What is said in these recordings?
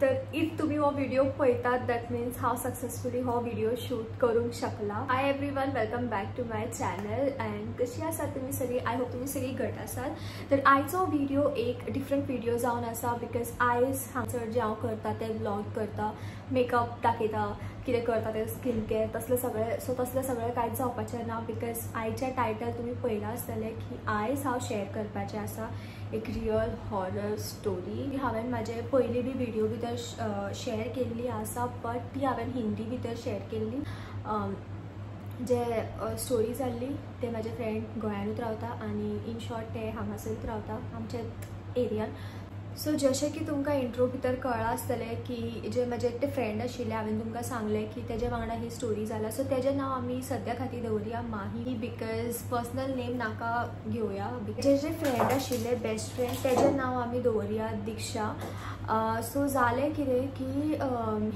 तर इफ तुम्ही हो व्हिडिओ पळयतात दॅट मीन्स हांव सक्सेसफुली हो व्हिडिओ शूट करूंक शकला. Hi everyone, welcome back to my channel. And कशी आसात तुम्ही सगळी? आय होप तुम्ही सगळी घट आसात. तर आयचो व्हिडिओ एक डिफरंट व्हिडिओ जावन आसा बिकॉज आयज हांगासर जे हांव करता ते व्लॉग करता, मेकअप दाखयता, कितें करता ते स्किन केअर तसले सगळे. सो तसले सगळे कांयच जावपाचें ना बिकॉज आयचे टायटल तुम्ही पळयलां आसतलें की आयज हांव शेअर करपाचें आसा एक रियल हॉरर स्टोरी. हांवें म्हाजे पयलीं बी व्हिडिओ भितर शेअर केल्ली आसा, बट ती हांवें हिंदी भितर शेअर केल्ली. जे स्टोरी जाल्ली ते म्हाजे फ्रेंड गोंयांतूच रावता आनी इन शॉर्ट ते हांगासरूच रावता आमच्या एरियान. सो जशें की तुमकां इंट्रो भितर कळ्ळां आसतलें की जे म्हाजे एकटे फ्रेंड आशिल्ले, हांवें तुमकां सांगलें की तेजे वांगडा ही स्टोरी जाला. सो तेजें नांव आमी सद्या खातीर दवरया माही, बिकॉज पर्सनल नेम नाका घेवया. जे फ्रेंड आशिल्ले बेस्ट फ्रेंड तेजें नांव आमी दवरया दिक्षा. सो जालें कितें की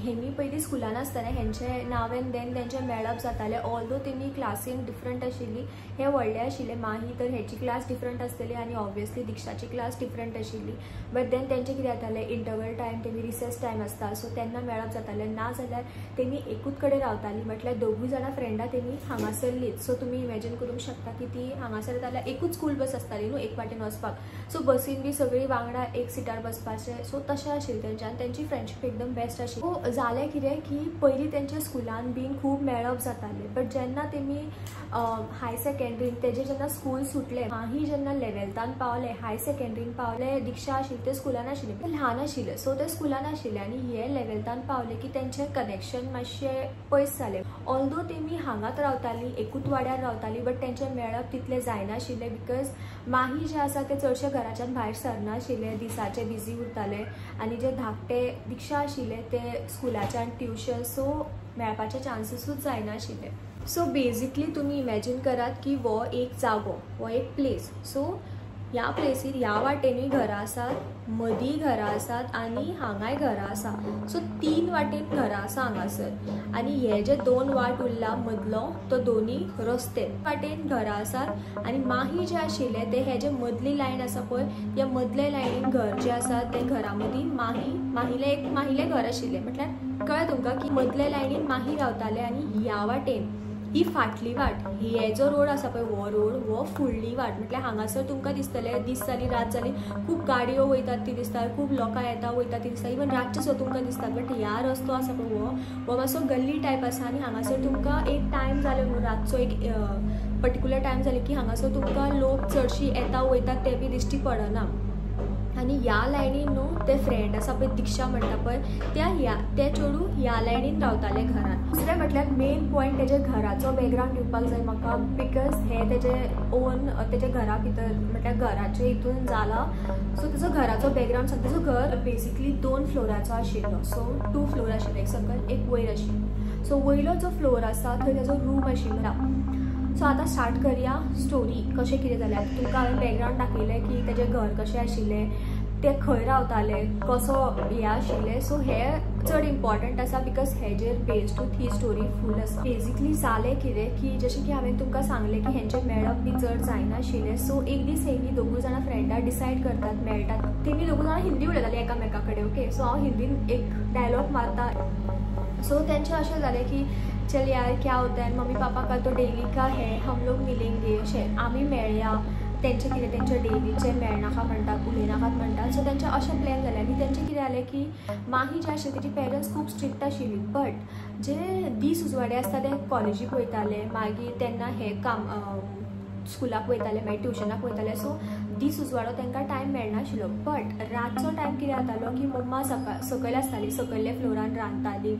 हेमी पयलीं स्कुलान आसतना हेंचें नाव एन देन तेंचें मेळप जातालें. ऑल्दो तेमी क्लासीन डिफरंट आशिल्ली. हे व्हडले आशिल्ले माही, तर हेची क्लास डिफरंट आसतली आनी ऑब्वियसली दिक्षाची क्लास डिफरंट आशिल्ली. बट देन तेंचें कितें जातालें, इंटरवल टायम तेमी रिसेस टायम आसता सो तेन्ना मेळप जातालें. ना जाल्यार तेमी एकूच कडेन रावतालीं, म्हटल्यार दोगूय जाणां फ्रेंडां तेमी हांगासरलींच. सो तुमी इमॅजीन करूंक शकता की ती हांगासर जाल्यार एकूच स्कूल बस आसताली न्हू एक वाटेन वचपाक. सो बसीन बी सगळीं वांगडा एक सिटार बसपाचें. सो तशें आशिल्लें तेंच्यान. तेंची फ्रेंडशीप एकदम बेस्ट आशिल्ली. सो जालें कितें की पयलीं तेंच्या स्कुलान बीन खूब मेळप जातालें. बट जेन्ना तेमी हाय सेकंड्रीन तेजें जेन्ना स्कूल सुटलें, माही जेन्ना 11थान पावले, हाय सेकंड्रीन पावले, दिक्षा आशिल्ली ते स्कुलान आशिल्ले, ल्हान आशिल्ले. सो ते स्कुलान आशिल्ले आनी हे 11थान पावले की तेंचें कनेक्शन मातशें पयस जालें. ऑल्दो तेमी हांगाच रावतालीं, एकूच वाड्यार रावतालीं, बट तेंचें मेळप तितलें जायनाशिल्लें बिकॉज माही जे आसा ते चडशे घराच्यान भायर सरनाशिल्ले, दिसाचे बिजी उरताले आनी जे धाकटे दिक्षा आशिल्ले ते स्कुलाच्यान ट्युशन, सो मेळपाचे चान्सेसूच जायनाशिल्ले. सो बेजिकली तुमी इमॅजीन करात की वो एक जागो, वो एक प्लेस. सो ह्या प्लेसीर ह्या वाटेनूय घरां आसात, मदीं घरां आसात आनी हांगाय घरां आसा. सो 3 वाटेन घरां आसा हांगासर. आनी हे जे 2 वाट उरला मदलो तो दोनी रस्ते वाटेन घरां आसात. आनी माही जे आशिल्ले ते हे जे मदली लायन आसा पळय, ह्या मदले लायनीन घर जे आसा ते घरा मदीं माहीले घर आशिल्लें. म्हटल्यार कळ्ळें तुमकां की मदले लायनीन माही रावताले आनी ह्या वाटेन ही फाटली वाट, हे जो रोड आसा पळय वो रोड, वो फुडली वाट. म्हटल्यार हांगासर तुमकां दिसतलें दीस जाली रात जाली खूब गाडयो वयतात ती दिसता, खूब लोकां येता वयता ती दिसता, इवन रातचे सुद्दां तुमकां दिसता. बट ह्या रस्तो आसा पळय वो मातसो गल्ली टायप आसा आनी हांगासर तुमकां एक टायम जालो न्हू रातचो, एक पर्टिक्युलर टायम जालो की हांगासर तुमकां लोक चडशीं येता वयतात ते बी दिश्टी पडना. आनी ह्या लायनीन न्हू ते फ्रेंड आसा पळय दिक्षा म्हणटा पळय ते चेडूं ह्या लायनीन रावताले घरान. दुसरें म्हटल्यार मेन पॉयंट तेजे घराचो बॅकग्रावंड दिवपाक जाय म्हाका बिकॉज हे तेजे ओन तेजे घरा भितर म्हटल्यार घराचे हितून जाला. सो तेजो घराचो बॅकग्रावंड सांग. तेजो घर बेजिकली 2 फ्लोराचो आशिल्लो. सो 2 फ्लोर आशिल्ले, एक सकयल एक वयर आशिल्लो. सो वयलो जो फ्लोर आसा थंय तेजो रूम आशिल्लो. सो आतां स्टार्ट करया स्टोरी कशें कितें जाल्यार. तुमकां हांवें बॅकग्रावंड दाखयलें की तेजें घर कशें आशिल्लें, ते खंय रावताले, कसो हे आशिल्लें. सो हे चड इम्पॉर्टंट आसा बिकॉज हेजेर बेस्डूच ही स्टोरी फूल आसा. बेजिकली जालें कितें की जशें की हांवें तुमकां सांगलें की हेंचें मेळप बी चड जायनाशिल्लें. सो एक दीस हेमी दोगूय जाणां फ्रेंडां डिसायड करतात मेळटात. तेमी दोगूय जाणां हिंदी उलयतालीं एकामेका कडेन. ओके, सो हांव हिंदीन एक डायलॉग मारता. सो तेंचें अशें जालें की चल यार क्या होता है, मम्मी पापा का तो डेली का है, हम लोग मिलेंगे, अशें आमी मेळया. तेंचें कितें तेंचें डेलीचें मेळनाका म्हणटात, उलयनाकात म्हणटात. सो तेंचें अशें प्लॅन जालें आनी तेंचें कितें जालें की माही जे आशिल्ली तेजी पेरंट्स खूब स्ट्रिक्ट आशिल्ली. बट जे दीस उजवाडे आसता ते कॉलेजीक वयताले, मागीर तेन्ना हे काम स्कुलाक वयताले, मागीर ट्युशनाक वयताले. सो दीस उजवाडो तांकां टायम मेळनाशिल्लो. बट रातचो टायम कितें जातालो की मम्मा सकयल आसताली, सकयल्ल्या फ्लोरान रांदताली.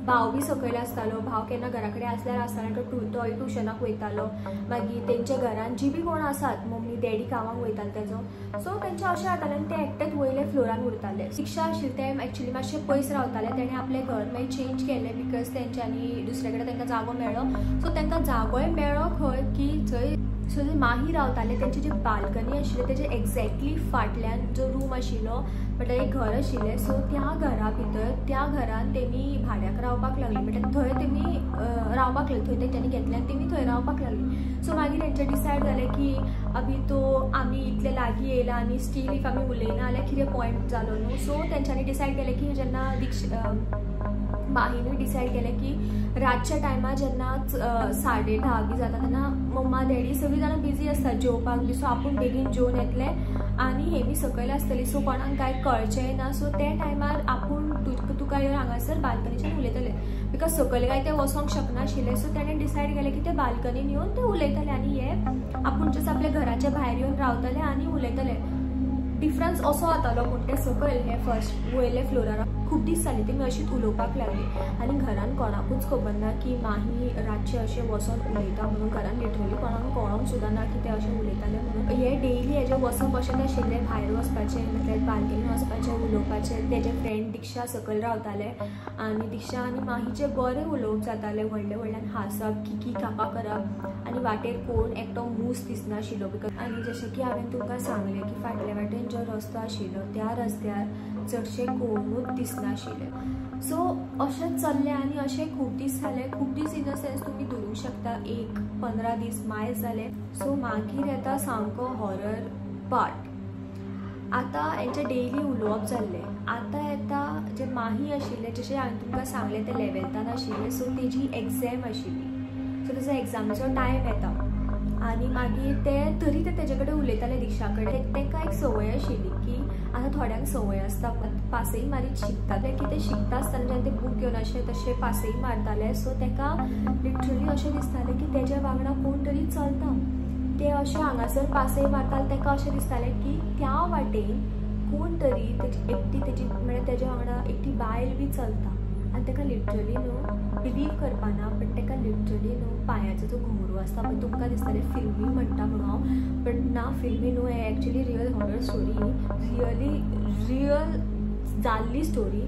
भाव बी सकयल आसतालो. भाव केन्ना घरा कडेन आसल्यार आसताना तोय ट्युशनाक वयतालो. मागीर तेंच्या घरान जी बी कोण आसात, मम्मी डॅडी कामाक वयतालो तेजो. सो तेंचें अशें जातालें आनी ते एकटेच वयले फ्लोरान उरताले. दिक्षा आशिल्ले ते एक्चुली मातशे पयस रावताले. तेणें आपलें घर मागीर चेंज केलें बिकॉज तेंच्यांनी दुसरे कडेन तांकां जागो मेळ्ळो. सो तांकां जागोय मेळ्ळो खंय की थंय. सो जे माही रावताले तेंची जी बाल्कनी आशिल्ली तेजे एक्झॅक्टली फाटल्यान जो रूम आशिल्लो म्हटल्यार एक घर आशिल्लें. सो त्या घरा भितर त्या घरान तेमी भाड्याक रावपाक लागली, म्हणल्यार थंय तेमी रावपाक लागली, थंय तेंच्यांनी घेतलें आनी तेमी थंय रावपाक लागली. सो मागीर तेंचे डिसायड जालें की अभी तो आमी इतले लागीं येयला आनी स्टील इफ आमी उलयना जाल्यार कितें पॉयंट जालो न्हू. सो तेंच्यांनी डिसायड केलें की जेन्ना माहीनूय डिसायड केलें की रातच्या टायमार जेन्ना 10:30 बी जाता तेन्ना मम्मा डॅडी सगळीं जाणां बिजी आसतात जेवपाक बी. सो आपूण बेगीन जेवन येतले आनी हेमी सकयल आसतली, सो कोणाक कांय कळचेंय ना. सो ते टायमार आपूण तुका येवन हांगासर बाल्कनीच्यान उलयतले, बिकॉज सकयल काय ते वचोंक शकनाशिल्ले. सो तेणें डिसायड केलें की ते बाल्कनीन येवन ते उलयतले आनी हे आपूण जस्ट आपल्या घराच्या भायर येवन रावतले आनी उलयतले. डिफरन्स असो जातालो पूण ते सकयल हे फर्स्ट वयले फ्लोरार खूब दीस जाली तेमी अशीच उलोवपाक लागली आनी घरान कोणाकूच खबर ना की माही रातचे अशें वचोन उलयता म्हणून. घरान लिटरली कोणाक कळोंक सुद्दां ना की ते अशें उलयताले म्हणून. हे डेली हेजे वचप अशें आशिल्लें, भायर वचपाचें म्हटल्यार बाल्कनीन वचपाचें उलोवपाचें. तेजे फ्रेंड दिक्षा सकयल रावताले आनी दिक्षा आनी माहीचें बरें उलोवप जातालें, व्हडले व्हडल्यान हांसप, किकी काका करप आनी वाटेर कोण एकटो मूस दिसनाशिल्लो. बिकॉज आनी जशें की हांवें तुमकां सांगलें की फाटल्या वाटेन जो रस्तो आशिल्लो त्या रस्त्यार चडशे कोणूच दिसनाशिल्ले. सो अशें चल्लें आनी अशें खूब दीस जाले. खूब दीस इन द सेन्स तुमी धरूंक शकता 1-15 दीस मायज जाले. सो मागीर येता सामको हॉरर पार्ट. आतां हेंचें डेली उलोवप जाल्लें. आतां येता जे माही आशिल्ले, जशें हांवें तुमकां सांगलें ते 11थान आशिल्ले. सो तेजी एग्जाम आशिल्ली. सो तेजो एग्जामीचो टायम येता आनी मागीर ते तरी ते तेजे कडेन उलयताले दिक्षा कडेन. ताका एक संवय आशिल्ली की आतां थोड्यांक संवय आसता पासय मारीत शिकताले की ते शिकता आसतना जेन्ना ते बूक घेवन अशें तशें पासय मारताले. सो ताका लिटरली अशें दिसतालें की तेज्या वांगडा कोण तरी चलता. ते अशें हांगासर पासय मारताले ताका अशें दिसतालें की त्या वाटेन कोण तरी तेजी म्हळ्यार तेज्या वांगडा एकटी बायल बी चलता. आनी ताका लिटरली न्हू बिलीव करपाना, बट ताका लिटरली न्हू पांयाचो जो घुंगरू आसता पळय तुमकां दिसतालें फिल्मी म्हणटा म्हणून हांव, बट ना फिल्मी न्हू, हे actually real horror story, real जाल्ली स्टोरी.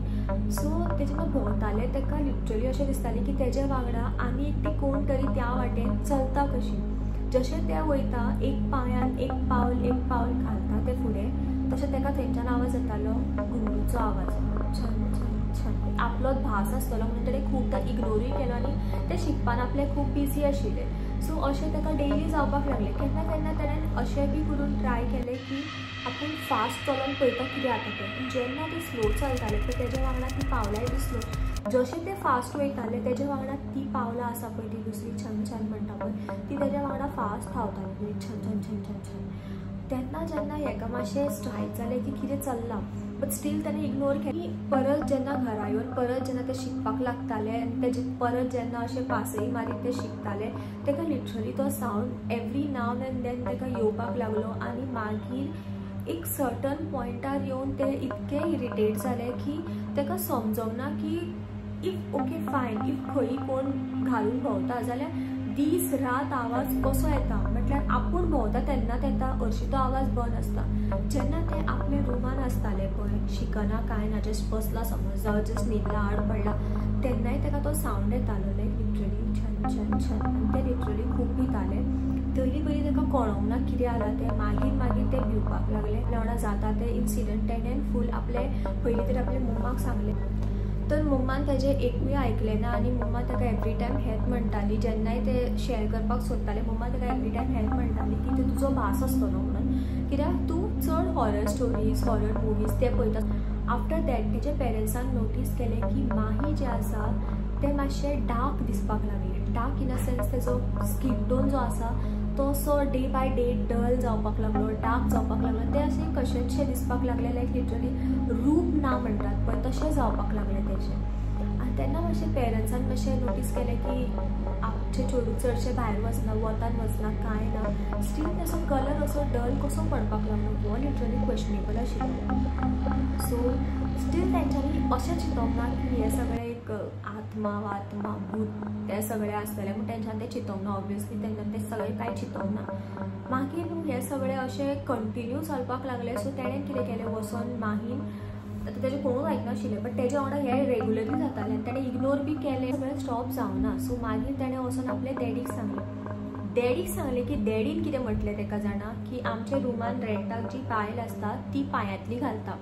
सो तेजे न्हू भोंवताले ताका लिटरली अशें दिसतालें की तेज्या वांगडा आनी एकटी कोण तरी त्या वाटेन चलता कशी. जशें ते वयता एक पांयान एक पावल घालता ते फुडें, तशें ताका थंयच्यान आवाज येतालो घुंगरूचो आवाज. छन छन छन आपलोच भास आसतलो म्हणून ताणें खूबदां इग्नोरूय केलो आनी ते शिकपान आपले खूब बिजी आशिल्ले. सो अशें ताका डेली जावपाक लागलें. केन्ना केन्ना ताणें अशें बी करून ट्राय केलें की आपूण फास्ट चलोवन पळयता कितें जाता तें. जेन्ना ते स्लो चलताले पळय तेज्या वांगडा ती पावलांय बी स्लो. जशें ते फास्ट वयताले तेज्या वांगडा ती पावलां आसा पळय ती दुसरी छन छन म्हणटा पळय ती तेज्या वांगडा फास्ट धांवताली छन छन छन छन छन. तेन्ना जेन्ना हेका मातशें स्ट्रायक जालें की कितें चल्लां, बट स्टील ताणें इग्नोर केलें. परत जेन्ना घरा येवन परत जेन्ना ते शिकपाक लागताले आनी तेजे परत जेन्ना अशें पासय मारीत ते शिकताले ताका लिटरली तो सावंड एवरी नाव एंड देन ताका येवपाक लागलो. आनी मागीर एक सर्टन पॉयंटार येवन ते इतके इरिटेट जाले की ताका समजोंक ना की इफ ओके फायन इफ खंयी कोण घालून भोंवता जाल्यार दीस रात आवाज कसो येता. म्हटल्यार आपूण भोंवता तेन्नाच येता, हरशीं तो आवाज बंद आसता. जेन्ना ते आपल्या रुमान आसताले पळय शिकना कांय ना, जस्ट बसला समज जावं जस्ट न्हिदला आड पडला तेन्नाय ताका तो सावंड येतालो लायक लिटरली छन छन छन. आनी ते लिटरली खूब भिताले. तरी पयलीं ताका कळोंक ना कितें जालां तें. मागीर ते भिवपाक लागले. आपल्या वांगडा जाता ते इन्सिडंट तेणें फूल आपले पयलीं तर आपल्या मम्माक सांगलें. तर मम्मान तेजें एकूय आयकलें ना आनी मम्मा ताका एवरी टायम हेंच म्हणटाली. जेन्नाय ते शेअर करपाक सोदताले मम्मा ताका एवरी टायम हेंच म्हणटाली की तो तुजो भास आसतलो म्हणून, कित्याक तूं चड हॉरर स्टोरीज हॉरर मुवीज ते पळयता. आफ्टर दॅट तेजे पेरंट्सान नोटीस केलें की माही जें आसा तें मातशें डार्क दिसपाक लागलें. डार्क इन अ सेन्स तेजो स्कीन टोन जो आसा तो असो डे बाय डे डल जावपाक लागलो, डार्क जावपाक लागलो. तें अशें कशेंशें दिसपाक लागलें लायक लिटरली रूप ना म्हणटात पळय तशें जावपाक लागलें तेजें. आनी तेन्ना मातशें पेरंट्सान मातशें नोटीस केलें की आमचें चेडूं चडशें भायर वचना, वतान वचना कांय ना. स्टील तेजो कलर असो डल कसो पडपाक लागलो हो लिटरली क्वेश्चनेबल आशिल्लो. सो स्टील तेंच्यांनी अशें चिंतोंक ना की हें सगळें एक आत्मा भूत ते सगळें आसतलें पूण तेंच्यांनी तें चिंतोंक ना. ऑब्वियसली तेन्ना तें सगळें कांय चिंतोंक ना. मागीर हें सगळें अशें कंटिन्यू चलपाक लागलें. सो तेणें कितें केलें वचोन माहीन आतां तेजें कोणूच आयकनाशिल्लें बट तेजे वांगडा हें रेगुलरली जातालें आनी ताणें इग्नोर बी केलें. सगळें स्टॉप जावना. सो मागीर ताणें वचोन आपल्या डॅडीक सांगलें की डॅडीन कितें म्हटलें ताका जाणा की आमच्या रुमान रेंटाक जी बायल आसता ती पांयांतली घालता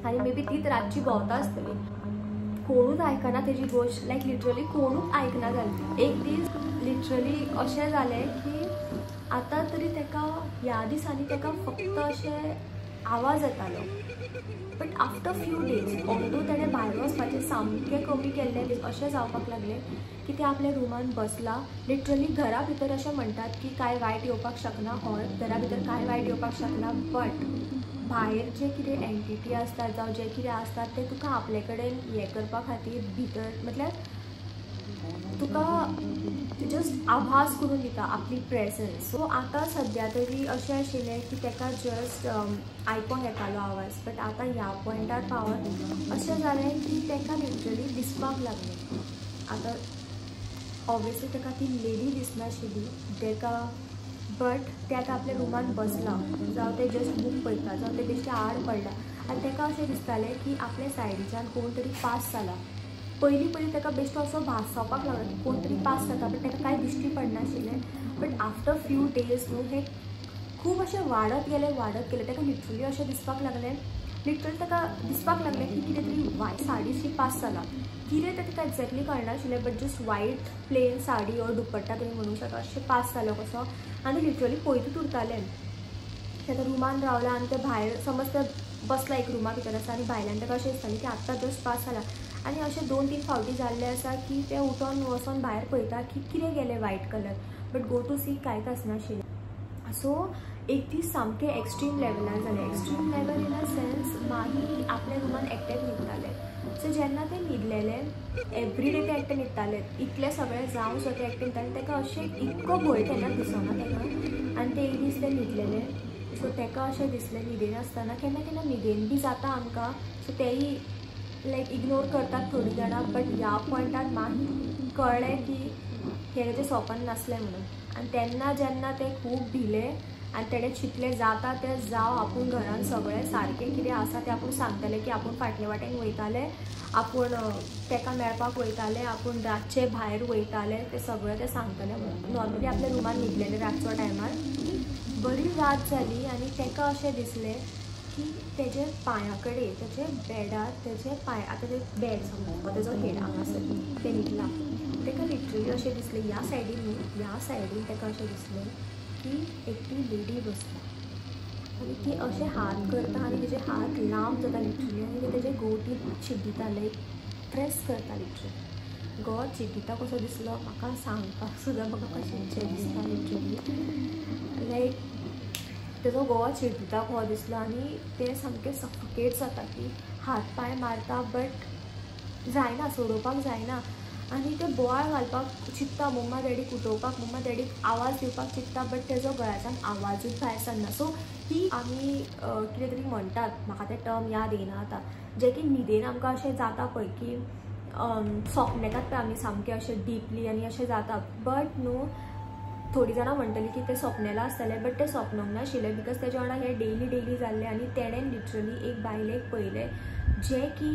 आनी मे बी तीच रातची भोंवता आसतली. कोणूच आयकना तेजी गोश्ट, लायक लिटरली कोणूच आयकना जालें. एक दीस लिटरली अशें जालें की आतां तरी तेका ह्या दिसांनी तेका फक्त अशें आवाज येतालो. But after few days although तेणें भायर वचपाचें सामकें कमी केल्लें दीस अशें जावपाक लागलें की ते आपल्या रुमान बसला. लिटरली घरा भितर अशें म्हणटात की कांय वायट येवपाक शकना, हय घरा भितर कांय वायट येवपाक शकना, बट भायर जे कितें एंटिटी आसतात जावं जे कितें आसतात ते तुका आपले कडेन हें करपा खातीर भितर म्हटल्यार तुका जस्ट आभास करून दिता आपली प्रेजन्स. सो आतां सद्या तरी अशें आशिल्लें की तेका जस्ट आयकोंक येतालो आवाज. बट आतां ह्या पॉयंटार पावर अशें जालें की तेका लिटरली दिसपाक लागलें. आतां ऑब्वियसली तेका ती लेडी दिसनाशिल्ली तेका, बट ते आतां आपल्या रुमान बसला, जावं ते जस्ट बूक पळयता, जावं ते बेश्टे आड पडला आनी तेका अशें दिसतालें की आपल्या सायडीच्यान कोण तरी पास जाला. पयलीं तेका बेश्टो असो भासपाक लागलो की कोण तरी पास जाता, बट तेका कांय दिश्टी पडनाशिल्लें. बट आफ्टर फ्यू डेज न्हू हें खूब अशें वाडत गेलें. तेका लिटरली अशें दिसपाक लागलें, लिटरली तेका दिसपाक लागलें की कितें तरी वायट साडीशी पास जाला. कितें तें तेका एक्झॅक्टली कळनाशिल्लें, but just white plain sari or dupatta तुमी म्हणूं शकता अशें पास जालो कसो. आनी लिटरली पळयतूच उरतालें. तेका रुमान रावला आनी ते भायर समज ते बसला एक रुमा भितर आसा आनी भायल्यान तेका अशें दिसतालें की आत्तां जस्ट पास जाला. आनी अशें 2-3 फावटी जाल्लें आसा की ते उठोन वचोन भायर पळयता की कितें गेलें white colour, but go to see कांयच आसनाशिल्लें. सो एक दीस सामकें एक्स्ट्रीम लेवलार जालें. Extreme level in a sense मागीर आपल्या रुमान एकटेच न्हिदताले. सो जेन्ना ते न्हिदलेले एवरीडे ते एकटे न्हिदताले, इतलें सगळें जावन सुद्दां ते एकटे न्हिदताले. तेका अशें इतको भंय केन्ना दिसना तेका. आनी ते एक दीस ते न्हिदलेले. सो तेका अशें दिसलें न्हिदेन आसतना केन्ना केन्ना न्हिदेन बी जाता आमकां. सो तेयी लायक इग्नोर करतात थोडीं जाणां. बट ह्या पॉयंटार मागीर कळ्ळें की हें तेजें स्वप्न नासलें म्हणून. आनी तेन्ना जेन्ना ते खूब भिले आनी तेणें चिंतलें जाता तें जावं, आपूण घरान सगळें सारकें कितें आसा तें आपूण सांगतलें की आपूण फाटले वाटेन वयतालें, आपूण तेका मेळपाक वयतालें, आपूण रातचे भायर वयतालें, तें सगळें तें सांगतलें म्हणून. नॉर्मली आपल्या रुमान न्हिदलेलें रातचो टायमार. बरी रात जाली आनी तेका अशें दिसलें की तेजे पांया कडेन तेजे बेडार तेजे पांय, आतां ते बेड समज तेजो हेड हांगासर तें न्हिदला. तेका लिटरली अशें दिसलें ह्या सायडीन तेका अशें दिसलें की एकटी लेडी बसला आनी ती अशें हात करता आनी तेजे हात लांब जाता लिटरली आनी ते तेजे गोटी चिड्डिता, लायक प्रेस करता लिटरली. गॉड चिड्डिता कसो दिसलो म्हाका सांगपाक सुद्दां म्हाका कशेंचें दिसता लिटरली. लायक तेजो गोवा चिड्डिता कहो दिसलो आनी तें सामकें सफोकेट जाता की हात पांय मारता बट जायना, सोडोवपाक जायना. आनी ते बोवाळ घालपाक चित्ता, मम्मा डॅडीक उठोवपाक, मम्मा डॅडीक आवाज दिवपाक चित्ता, बट तेजो गळ्यांतल्यान आवाजूच भायर सरना. सो ही आमी कितें तरी म्हणटात, म्हाका तें टर्म याद येना आतां, जें की न्हिदेन आमकां अशें जाता पळय की स्वप्न येतात पळय आमी सामकें अशें डीपली आनी अशें जाता. बट न्हू थोडीं जाणां म्हणटलीं की तें स्वप्नेलां आसतलें, बट तें स्वप्नूंक नाशिल्लें. बिकॉज तेजे वांगडा हें डेली जाल्लें आनी तेणें लिटरली एक बायलेक पळयलें जें की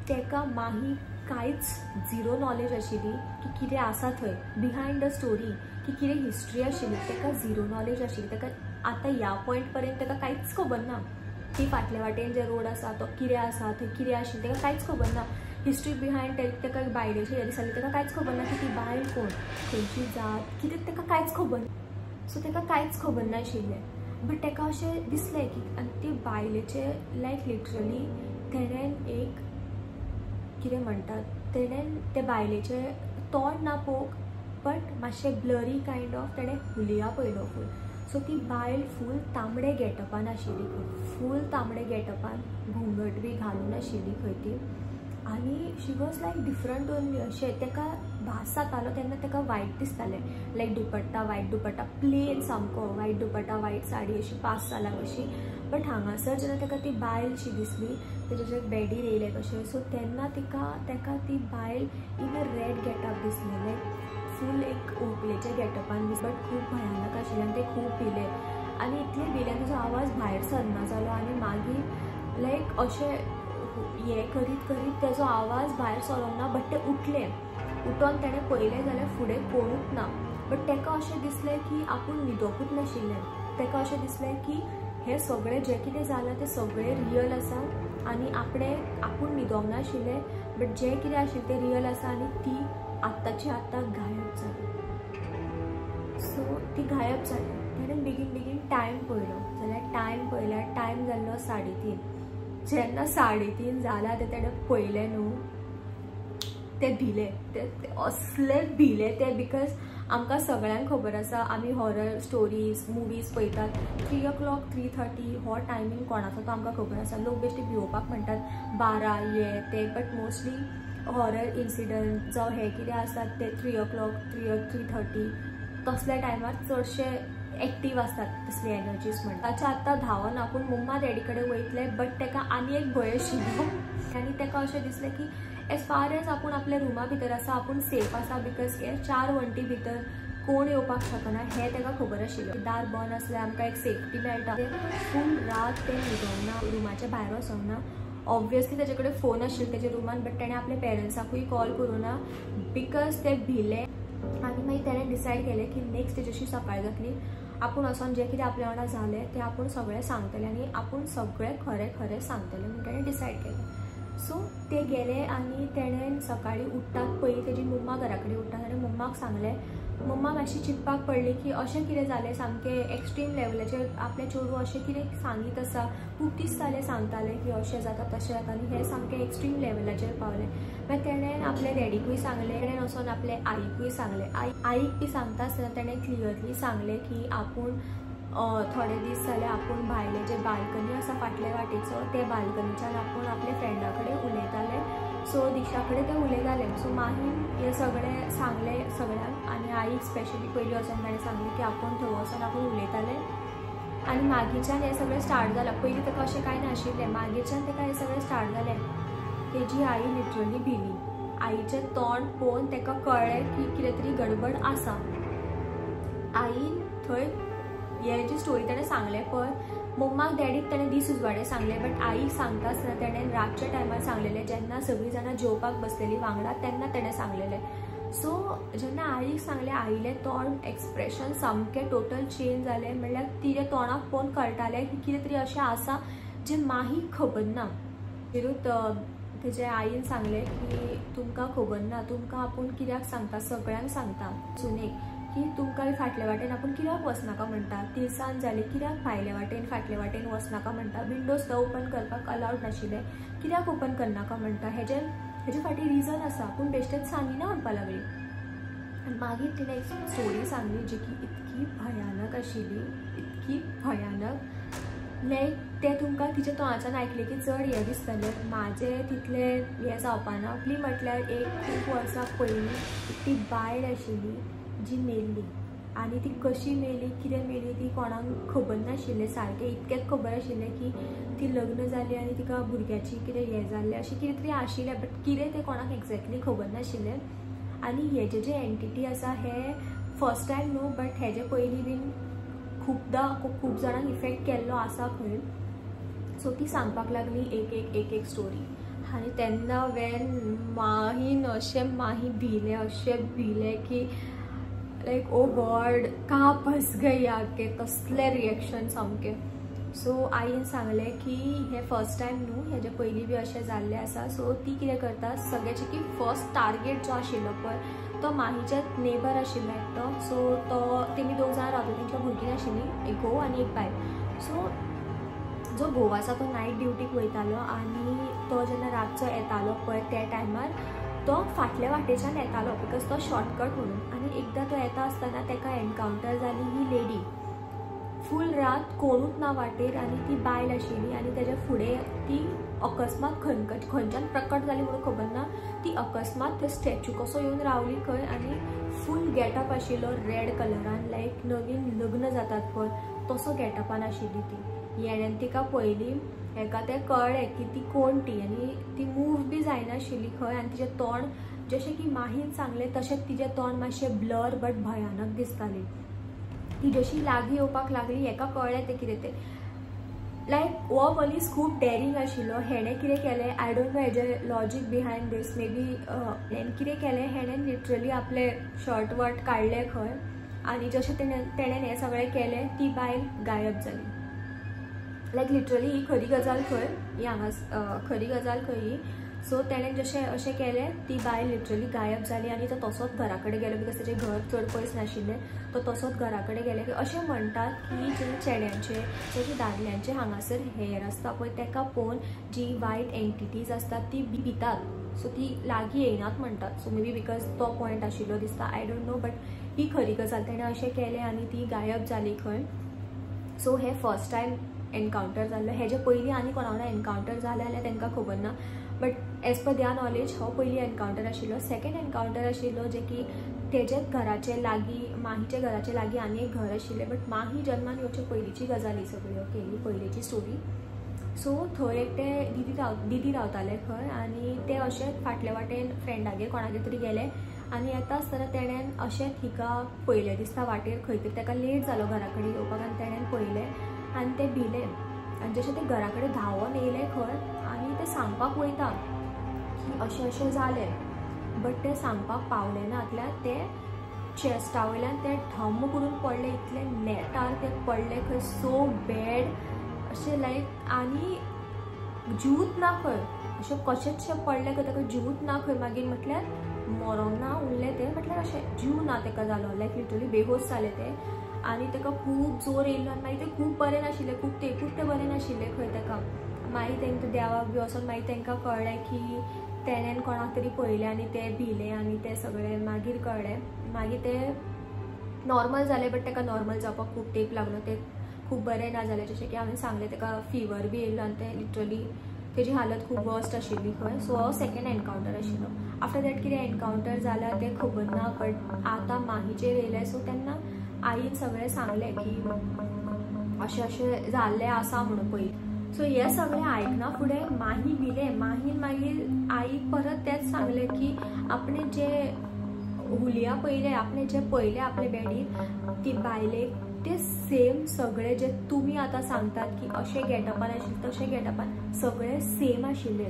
तेका मागीर कांयच झिरो नॉलेज आशिल्ली की कितें आसा थंय बिहायंड द स्टोरी, की कितें हिस्ट्री आशिल्ली, तेका झिरो नॉलेज आशिल्ली. तेका आतां ह्या पॉयंट पर्यंत तेका कांयच खबर ना की फाटल्या वाटेन जे रोड आसा तो कितें आसा, थंय कितें आशिल्लें तेका कांयच खबर ना. हिस्ट्री बिहायंड तेका बायलेची हें दिसताली, तेका कांयच खबर ना की ती बायल कोण, खंयची जात, कितें तेका कांयच खबर ना. सो तेका कांयच खबर नाशिल्लें. बट तेका अशें दिसलें की आनी ती बायलेचे लायक लिटरली तेणेन एक कितें म्हणटात, तेणेन ते बायलेचे तोंड ना पोक बट मातशें ब्लरी कायंड ऑफ तेणें हुलिया पळयलो फूल. सो ती बायल फूल तांबडे गेटअपान आशिल्ली खंय, फूल तांबडे गेटअपान, घुंगट बी घालून आशिल्ली खंय ती. आनी शी वॉज लायक डिफरंट ओनली. अशें तेका भास जातालो तेन्ना तेका वायट दिसतालें, लायक दुपट्टा वायट दुपट्टा प्लेन सामको वायट दुपट्टा वायट साडी अशी पास जाला कशी. बट हांगासर जेन्ना तेका ती बायल शी दिसली तेजे बेडीर येयलें कशें, सो तेन्ना तेका ती बायल इन अ रेड गेटअप दिसलें, लायक फूल एक ओंकलेच्या गेटअपान दिसली. बट खूब भयानक आशिल्लें आनी ते खूब भिलें आनी इतलें भिलें तेजो आवाज भायर सरना जालो. आनी मागीर लायक अशें हें करीत करीत तेजो आवाज भायर सरोंक ना. बट ते उठोन तेणें पळयलें जाल्यार फुडें कोणूच ना. बट तेका अशें दिसलें की आपूण न्हिदोकूच नाशिल्लें. तेका अशें दिसलें की हें सगळें जें कितें जालां तें सगळें रियल आसा आनी आपूण न्हिदोंक नाशिल्ले, बट जें कितें आशिल्लें तें रियल आसा आनी ती आत्ताची आत्तां गायब जाली. सो ती गायब जाली. ताणें बेगीन टायम पळयलो जाल्यार टायम जाल्लो 3:30. जेन्ना 3:30 जाला ते ताणें पळयलें न्हू, ते भिले, ते असले भिले ते. बिकॉज आमकां सगळ्यांक खबर आसा, आमी हॉरर स्टोरीज मुवीज पळयतात. 3 o'clock 3:30 हो टायमींग कोणाचो तो आमकां खबर आसा. लोक बेश्टे भिवपाक म्हणटात 12 हे ते, बट मोस्टली हॉरर इन्सिडंट जावं हे कितें आसतात ते 3 o'clock 3:30 तसल्या टायमार चडशे एक्टीव असतात तसली एनर्जीज म्हणटा. ताच्या आत्तां धांवन आपूण मम्मा डॅडी कडेन वयतले, बट ताका आनी एक भंय आशिल्लो आनी ताका अशें दिसलें की एज फार एज आपूण आपल्या रुमा भितर आसा आपूण सेफ आसा. बिकॉज हे 4 वण्टी भितर कोण येवपाक शकना हें ताका खबर आशिल्लें. दार बंद आसल्यार आमकां एक सेफ्टी मेळटा. फूल रात ते न्हिदोंक ना, रुमाच्या भायर वचोंक ना. ऑब्वियसली ताचे कडेन फोन आशिल्लो ताच्या रुमान, बट ताणें आपल्या पेरंट्साकूय कॉल करूं ना बिकॉज ते भिले. आनी मागीर ताणें डिसायड केलें की नेक्स्ट डे जशी सकाळ जातली आपूण वचोन जें कितें आपल्या वांगडा जालें तें आपूण सगळें सांगतलें आनी आपूण सगळें खरें सांगतलें म्हूण ताणें डिसायड केलें. सो ते गेले आनी तेणें सकाळीं उठ्ठाक पयलीं तेजी मम्मा घरा कडेन उठ्ठा. ताणें मम्माक सांगलें. मम्मा मातशी चिंतपाक पडली की अशें कितें जालें सामकें एक्स्ट्रीम लेवलाचेर आपलें चेडूं अशें कितें सांगीत आसा. खूब दीस जाले सांगतालें की अशें जाता तशें जाता आनी हें सामकें एक्स्ट्रीम लेवलाचेर पावलें. मागीर तेणें आपल्या डॅडीकूय सांगलें, तेणें वचोन आपले आईकूय सांगलें. आईक बी सांगता आसतना तेणें क्लियरली सांगलें की आपूण थोडे दीस जाले आपूण भायले जे बाल्कनी आसा फाटल्या वाटेचो ते बाल्कनीच्यान आपूण आपल्या फ्रेंडा कडेन उलयतालें. सो दिशा कडेन ते उलयतालें. सो मागीर हें सगळें सांगलें सगळ्यांक आनी आईक स्पेशली पयलीं वचोन ताणें सांगलें की आपूण थंय वचोन आपूण उलयतालें. आनी मागीरच्यान हें सगळें स्टार्ट जालां. पयलीं ताका अशें कांय नाशिल्लें, मागीरच्यान ताका हें सगळें स्टार्ट जालें. तेजी आई लिटरली भिली. आईचें तोंड पळोवन ताका कळ्ळें की कितें तरी गडबड आसा. आईन थंय हें जी स्टोरी ताणें सांगलें पळय, मम्माक डॅडीक ताणें दीस उजवाडे सांगलें, बट आईक सांगता आसतना ताणें रातच्या टायमार सांगलेलें जेन्ना सगळीं जाणां जेवपाक बसलेलीं वांगडा तेन्ना ताणें सांगलेलें. सो जेन्ना आईक सांगलें आईलें तोंड एक्सप्रेशन सामकें टोटल चेंज जालें. म्हणल्यार तिच्या तोंडाक पळोवन कळटालें की कितें तरी अशें आसा जें माहीक खबर ना. तिरूच तेजे आईन सांगलें की तुमकां खबर ना, तुमकां आपूण कित्याक सांगता, सगळ्यांक सांगता सुनेक की तुमकां फाटल्या वाटेन आपूण कित्याक वचनाका म्हणटा. तिळसांज जाली कित्याक भायल्या वाटेन फाटल्या वाटेन वचनाका म्हणटा. विंडोज तो ओपन करपाक अलावड नाशिल्लें, कित्याक ओपन करनाका म्हणटा. हेजे फाटीं रिजन आसा. पूण बेश्टेच सांगिना म्हणपा लागली. आनी मागीर तिणें एक स्टोरी सांगली जी की इतकी भयानक आशिल्ली, इतकी भयानक. लायक तें तुमकां तिच्या तोंडाच्यान आयकलें की चड हें दिसतलें. म्हाजें तितलें हें जावपाना. ती म्हटल्यार एक खूब वर्सां पयलीं ती बायल आशिल्ली जी मेल्ली. आनी ती कशी मेली, कितें मेली ती कोणाक खबर नाशिल्लें सारकें. इतकेंच खबर आशिल्लें की ती लग्न जाली आनी तिका भुरग्याची कितें हें जाल्लें अशें कितें तरी आशिल्लें, बट कितें तें कोणाक एक्झॅक्टली खबर नाशिल्लें. आनी हेजे जे एंटिटी आसा हे फर्स्ट टायम न्हू, बट हेजे पयलीं बीन खूब जाणांक इफेक्ट केल्लो आसा खंय. सो ती सांगपाक लागली एक स्टोरी. आनी तेन्ना वेन माहीन अशें भिले की लायक ओ गॉड कहाँ फंस गई आके, तसले रिएक्शन सामके. सो आईन सांगलें की हे फर्स्ट टायम न्हू, हेजे पयलीं बी अशें जाल्लें आसा. सो ती कितें करता सगळ्याची की फर्स्ट टार्गेट जो आशिल्लो पळय तो माहीचे नेबर आशिल्लो एकटो. सो तो तेमी 2 जाणां रावता, तेंच्या भुरगीं आशिल्लीं, एक घोव आनी एक बायल. सो जो घोव आसा तो नायट ड्युटीक वयतालो आनी तो जेन्ना रातचो येतालो पळय त्या टायमार तो फाटल्या वाटेच्यान येतालो बिकॉज तो शॉर्टकट म्हणून. आनी एकदां तो येता आसतना ताका एनकावंटर जाली ही लेडी. फूल रात कोणूच ना वाटेर आनी ती बायल आशिल्ली आनी तेज्या फुडें ती अकस्मात खंयच्यान प्रकट जाली म्हणून खबर ना. ती अकस्मात थंय स्टॅच्यू कसो येवन रावली खंय आनी फूल गेटअप आशिल्लो रेड कलरान, लायक नवीन लग्न जातात पळय तसो गेटअपान आशिल्ली ती. हेणेन तिका पयलीं हेका तें कळ्ळें की ती कोण ती आनी ती मूव बी जायनाशिल्ली खंय. आनी तिचें तोंड जशें की माहीन सांगलें तशेंच तिचें तोंड मातशें ब्लर बट भयानक दिसताली. ती जशी लागीं येवपाक लागली हेका कळ्ळें तें कितें तें. लायक हो मनीस खूब डेरिंग आशिल्लो. हेणें कितें केलें आय डोंट नो हेजें logic behind this. Maybe हेणें कितें केलें, हेणें लिटरली आपले शर्ट वर्ट काडले खंय आनी जशें तेणें हें सगळें केलें ती बायल गायब जाली. लायक लिटरली ही खरी गजाल खंय, ही हांगा खरी गजाल खंय ही. सो तेणें जशें अशें केलें ती बायल लिटरली गायब जाली आनी तो तसोच घरा कडेन गेलो, बिकॉज तेजें घर चड पयस नाशिल्लें. तो तसोच घरा कडेन गेले की अशें म्हणटात की जे चेड्यांचे जे दादल्यांचे हांगासर हेर आसता पळय तेका पळोवन जी वायट एंटिटीज आसतात ती भितात. सो ती लागीं येयनात म्हणटात. सो मे बी बिकॉज तो पॉयंट आशिल्लो दिसता, I don't no. But he खरी गजाल, तेणें अशें केलें आनी ती गायब जाली खंय. सो हे फर्स्ट टायम एनकावंटर जाल्लो. हेजे पयलीं आनी कोणा वांगडा एनकावंटर जालें जाल्यार तांकां खबर ना. बट एज पर द्या नॉलेज हो पयली एनकावंटर आशिल्लो. सेकेंड एनकावंटर आशिल्लो जे की तेजेच घराचे लागीं, माहीचे घराचे लागीं आनी एक घर आशिल्लें. बट माही जल्मान येवचे पयलींची गजाल ही सगळी. ओके, ही पयलींची स्टोरी. सो थंय एकटे दिदी रावताले खंय आनी ते अशेंच फाटले वाटेन फ्रेंडागेर कोणागेर तरी गेले आनी येता आसतना तेणेन अशेंच हिका पळयलें दिसता वाटेर खंय तरी. ताका लेट जालो घरा कडेन येवपाक आनी तेणेन पळयलें आनी ते भिले. आनी जशें ते घरा कडेन धांवून येयले खंय आनी ते सांगपाक वयता की अशें अशें जालें. बट ते सांगपाक पावले नातल्यार ते चेस्टा वयल्यान ते धम्म करून पडले. इतले नेटार ते पडले खंय. सो बॅड अशें लायक आनी जीवत ना खंय. अशें कशेंचशें पडले खंय, ताका जीवत ना खंय. मागीर म्हटल्यार मरोंक ना उरलें ते, म्हटल्यार अशें जीव ना ताका जालो. लायक लिटरली बेहोश जाले ते आनी ताका खूब जोर येयल्लो आनी मागीर ते खूब बरें नाशिल्ले. खूब ते बरें नाशिल्ले खंय ताका. मागीर तांकां देवाक बी वचोन मागीर तांकां कळ्ळें की तेणेन कोणाक तरी पळयलें आनी ते भिले आनी ते सगळें मागीर कळ्ळें. मागीर ते नॉर्मल जाले. बट ताका नॉर्मल जावपाक खूब तेंप लागलो. ते खूब बरें ना जालें. जशें की हांवें सांगलें ताका फीवर बी येयल्लो आनी ते लिटरली तेजी हालत खूब वर्स्ट आशिल्ली खंय. सो हो सेकेंड एनकावंटर आशिल्लो. आफ्टर दॅट कितें एनकावंटर जाल्यार तें खबर ना. बट आतां माहीचेर येयलें. सो तेन्ना आईन सगळें सांगलें की अशें अशें जाल्लें आसा म्हणून पयलीं. सो हे सगळें आयकना फुडें माही भिलें. माहीन मागीर आईक परत तेंच सांगलें की आपणें जे हुलिया पयले, आपणें जे पयलें आपले बॅडीर ती बायलेक ते सेम सगळे जे तुमी आतां सांगतात की अशें गेटअपान आशिल्ले तशें गेटअपान सगळे सेम आशिल्ले.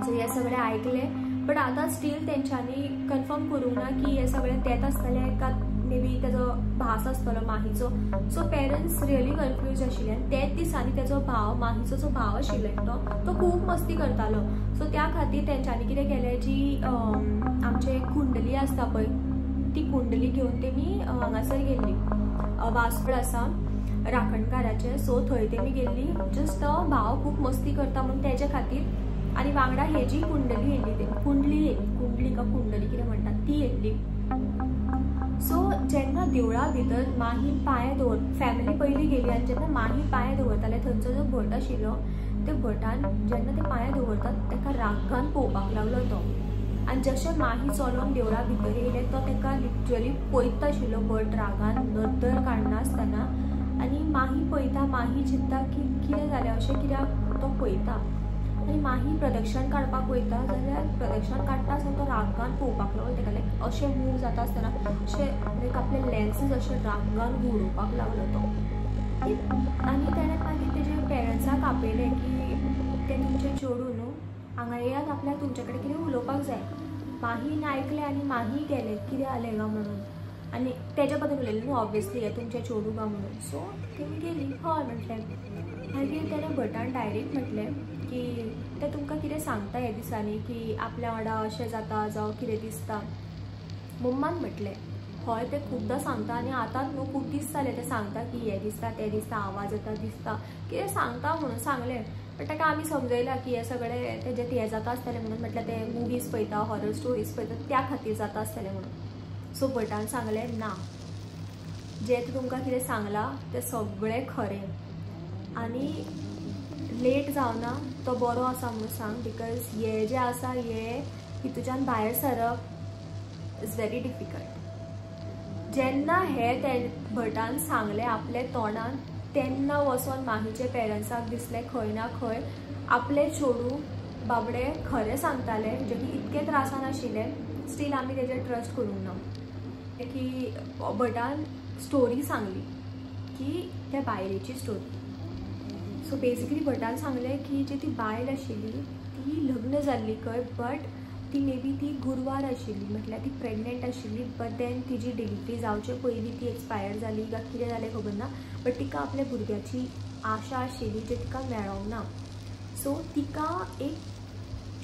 सो हे सगळें आयकलें. बट आतां स्टील तेंच्यांनी कन्फर्म करूंक ना की हे सगळें तेंच आसतलें काय मे बी तेजो भास आसतलो माहीचो. सो पेरंट्स रियली कन्फ्यूज आशिल्ले. आनी तेच दिसांनी तेजो भाव, माहीचो जो भाव आशिल्लो तो खूब मस्ती करतालो. सो त्या खातीर तेंच्यांनी कितें केलें, जी आमचे कुंडली आसता पळय ती कुंडली घेवन तेमी हांगासर गेल्ली. वास्कोड आसा राखणकाराचे. सो थंय तेमी गेल्ली. जस्ट तो भाव खूब मस्ती करता म्हणून तेजे खातीर आनी वांगडा हेजी कुंडली येयल्ली. ते कुंडली का कुंडली कितें म्हणटात ती येयल्ली. सो जेन्ना देवळा भितर माही पांय फॅमिली पयलीं गेली आनी जेन्ना माही पांय दवरताले थंयचो जो भट आशिल्लो त्या भटान जेन्ना ते पांय दवरतात ताका रागान पळोवपाक लागलो तो. आनी जशें माही चलोन देवळा भितर येयले तो ताका लिटरली पळयत आशिल्लो भट रागान नदर काडनासतना. आनी माही पळयता. माही चिंतता की कितें जालें अशें कित्याक तो पळयता. आनी माही प्रदक्षिण काडपाक वयता जाल्यार प्रदक्षिण काडटा आसतना तो रागान पळोवपाक लागलो ताका. लायक अशें मूव जाता आसतना अशें लायक आपले लेन्सीस अशें रागान घुंवडोवपाक लागलो तो. आनी ताणें मागीर तेजे पेरंट्साक आपयलें की तें तुमचें चेडूं न्हू, हांगा येयात, आपल्याक तुमचे कडेन कितें उलोवपाक जाय. माहीन आयकलें आनी माही गेलें कितें जालें गा म्हणून. आनी तेज्या बद्दल उलयलें न्हू ऑब्वियसली हें तुमचें चेडूं गा म्हणून. सो तेमी गेली. हय म्हटलें. मागीर तेणें भटान डायरेक्ट म्हटलें की तें तुमकां कितें सांगता हे दिसांनी की आपल्या वांगडा अशें जाता जावं कितें दिसता. मम्मान म्हटलें हय तें खुबदां सांगता आनी आतांच न्हू खूब दीस जाले तें सांगता की हें दिसता तें दिसता, आवाज येता दिसता, कितें सांगता म्हणून सांगलें. बट ताका आमी समजयलां की हें सगळें तेजें हें जाता आसतलें म्हणून. म्हटल्यार ते मुवीज पळयता, हॉरर स्टोरीज पळयता त्या खातीर जाता आसतलें म्हणून. सो भटान सांगलें ना, जें तुमकां कितें सांगलां तें सगळें खरें आनी लेट जावना, तो बरो आसा म्हणून सांग. बिकॉज हें जें आसा हें हितूच्यान भायर सरप इज व्हेरी डिफिकल्ट. जेन्ना हें ते भटान सांगलें आपले तोंडान तेन्ना वचोन माहीचे पेरंट्साक दिसलें खंय ना खंय आपलें चेडूं बाबडे खरें सांगताले जे की इतके त्रासान आशिल्ले. स्टील आमी तेजेर ट्रस्ट करूंक ना. की भटान स्टोरी सांगली की त्या बायलेची स्टोरी. सो बेसिकली भटान सांगलें की जी ती बायल आशिल्ली ती लग्न जाल्ली खंय बट ती मे बी ती गुरवार आशिल्ली. म्हटल्यार ती प्रेग्नंट आशिल्ली बट देन तिजी डिलिव्हरी जावचे पयलीं ती एक्सपायर जाली काय कितें जालें खबर ना. बट तिका आपल्या भुरग्याची आशा आशिल्ली जी तिका मेळोंक ना. सो तिका एक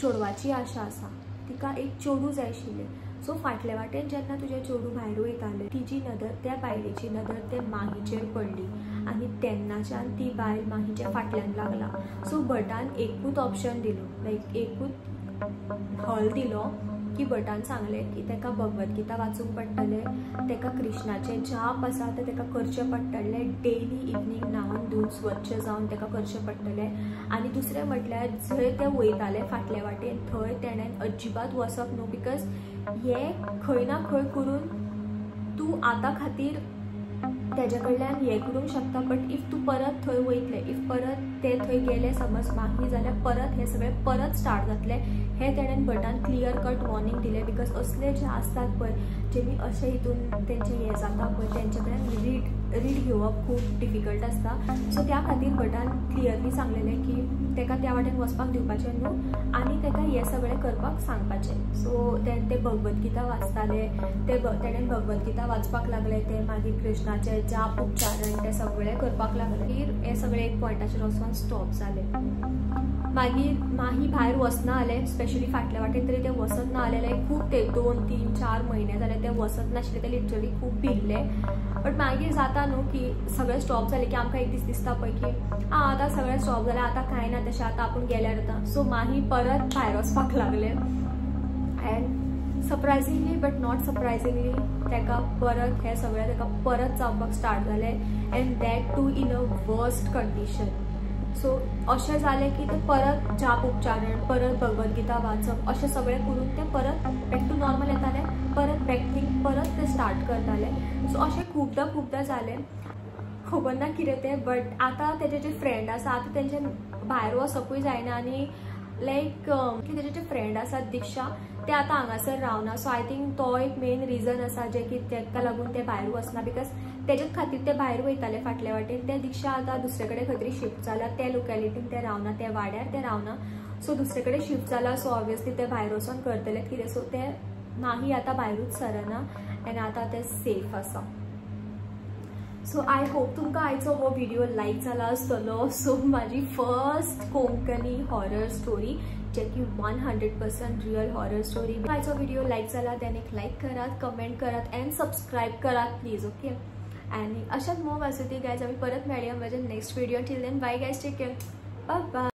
चेडवाची आशा आसा, तिका एक चेडूं जाय आशिल्लें. सो फाटल्या वाटेन जेन्ना तुजें चेडूं भायर वयतालें तिजी नदर त्या बायलेची नदर ते माहीचेर पडली आनी तेन्नाच्यान ती बायल माहीच्या फाटल्यान लागला. सो भटान एकूच ऑप्शन दिलो, लायक एकूच हल दिलो की भटान सांगलें की तेका भगवद्गीता वाचूंक पडटलें, तेका कृष्णाचें जाप आसा तें तेका करचें पडटलें, डेली इवनिंग न्हांवन धुवन स्वच्छ जावन तेका करचें पडटलें. आनी दुसरें म्हटल्यार जंय ते वयताले फाटल्या वाटेन थंय तेणेन अजिबात वचप न्हू, बिकॉज हे खंय ना खंय करून तूं आतां खातीर तेजे कडल्यान हें करूंक शकता, बट इफ तूं परत थंय वयतलें, इफ परत ते थंय गेले समज माही जाल्यार परत हें सगळें परत स्टार्ट जातलें. हें तेणेन भटान क्लियर कट वॉर्निंग दिलें, बिकॉज असले जे आसतात पळय जेणी अशें हितून तेंचें हें जाता पळय तेंचे कडेन रीड घेवप खूब डिफिकल्ट आसता. सो त्या खातीर भटान क्लियरली सांगलेलें की तेका त्या वाटेन वचपाक दिवपाचें न्हू आनी तेका हें सगळें करपाक सांगपाचें. सो ते भगवद्गीता वाचताले, तेणेन भगवद्गीता वाचपाक लागले, ते मागीर कृष्णाचे जाप उच्चारण ते सगळें करपाक लागले. हे सगळें एक पॉयंटाचेर वचून स्टॉप जालें. मागीर माही भायर वचना जालें, स्पेशली फाटल्या वाटेन तरी ते वचत ना जालें. लायक खूब ते 2, 3, 4 म्हयने जाले ते वचत नाशिल्ले, ते लिटरली खूब भिल्ले. बट मागीर जाता न्हू की सगळें स्टॉप जालें की आमकां एक दीस दिसता पळय की आतां सगळें स्टॉप जालें, आतां कांय ना तशें, आतां आपूण गेल्यार जाता. सो माही परत भायर वचपाक लागले and surprisingly but not surprisingly तेका परत हें सगळें तेका परत जावपाक स्टार्ट जालें and that too in a worst condition. So अशें जालें की ते परत जाप उपचारण, परत भगवद्गीता वाचप अशें सगळें करून ते परत बॅक टू नॉर्मल येताले, परत बॅक थिंग परत ते स्टार्ट करताले. सो अशें खुबदां जालें. खबर ना कितें तें, बट आतां तेजे जे फ्रेंड आसा आतां तेंचे भायर वचपूय जायना आनी लायक तेजे जे फ्रेंड आसा दिक्षा ते आतां हांगासर रावना. सो आय थिंक तो एक मेन रिजन आसा जे की तेका लागून ते भायर वचना, बिकॉज तेजेच खातीर ते भायर वयताले फाटल्या वाटेन. ते दिक्षा आतां दुसरे कडेन खंय तरी शिफ्ट जाला, त्या लोकेलिटीन ते रावना, त्या वाड्यार ते रावना. सो दुसरे कडेन शिफ्ट जाला. सो ऑब्वियसली ते भायर वचून करतले कितें. सो ते माही आतां भायरूच सरना एंड आतां ते सेफ आसा. सो आय होप तुमकां आयचो हो व्हिडिओ लायक जाला आसतलो. सो म्हाजी फर्स्ट कोंकणी हॉरर स्टोरी जे की 100% रियल हॉरर स्टोरी. आयचो व्हिडिओ लायक जाला देन एक लायक करात, कमेंट करात एंड सबस्क्राईब करात प्लीज. ओके, आणि अशाच मोग असू ती गायज आम्ही परत मेळया माझ्या next video. Till then bye guys, take care, bye bye.